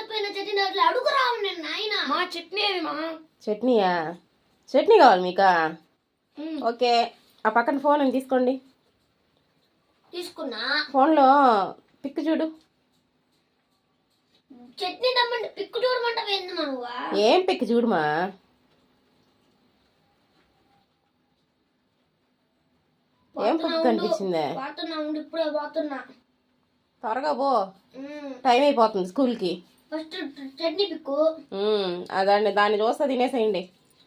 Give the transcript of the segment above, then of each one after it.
తినకపోయినా చట్నీ అట్లా అడుగురావు నేను నాయన. మా చట్నీ అది మా. చట్నీయా? చట్నీ కావాలి మీకా? ఓకే, ఆ పక్కన ఫోన్ అని తీసుకోండి. తీసుకున్నా. ఫోన్లో పిక్ చూడు. చట్నీ తమ్మంటే పిక్కు చూడమంటావు ఏంది నువ్వా? ఏం పిక్ చూడుమా? ఏం పిక్ కనిపించిందే? పోతున్నా ఉండు, ఇప్పుడే పోతున్నా. త్వరగా పో, టైం అయిపోతుంది స్కూల్కి. First chutney pic. దాన్ని చూస్తా తినేసేయండి.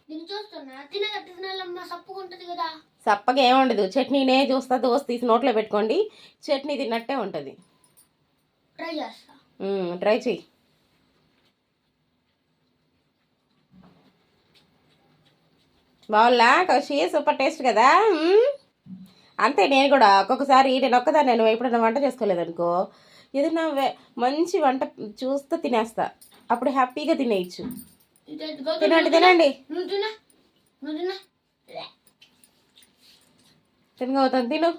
దీన్ని చూస్తున్నా తినాలమ్మా, సప్పుకుంటది కదా. సప్పగా ఏముండదు, చట్నీనే చూస్తా దోశ తీసి నోట్లో పెట్టుకోండి, చట్నీ తిన్నట్టే ఉంటుంది. ట్రై చేస్తా. ట్రై చెయ్యి. బాగుందా కౌశి? సూపర్ టేస్ట్ కదా. అంతే, నేను కూడా ఒక్కొక్కసారి నేను ఒక్కదాన్ని నేను ఎప్పుడైనా వంట చేసుకోలేదనుకో, ఏదైనా మంచి వంట చూస్తే తినేస్తా, అప్పుడు హ్యాపీగా తినేయచ్చు. తినండి తినండి. తినగవుతాను, తిను.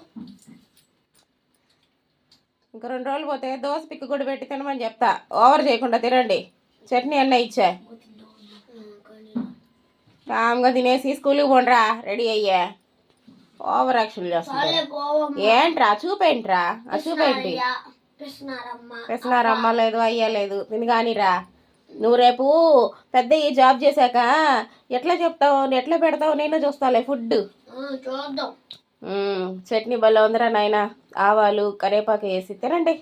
ఇంకా 2 రోజులు పోతే దోశ పిక్కు కూడా పెట్టి తినమని చెప్తా. ఓవర్ చేయకుండా తినండి. చట్నీ అన్న ఇచ్చా. కామ్గా తినేసి స్కూల్కి పోండ్రా, రెడీ అయ్యా. ఓవర్ యాక్షన్ చేస్తా. ఏంట్రా చూపేంట్రా? ఆ చూపేంటి? పెసనారమ్మ లేదు, అయ్యా లేదు. తిని కానీరా. నువ్వు రేపు పెద్ద ఈ జాబ్ చేశాక ఎట్లా చెప్తావు, ఎట్లా పెడతావు నేను చూస్తాలే ఫుడ్. చూద్దాం. చట్నీ భలే ఉందిరా నాయన. ఆవాలు కరేపాకు వేసి తినండి.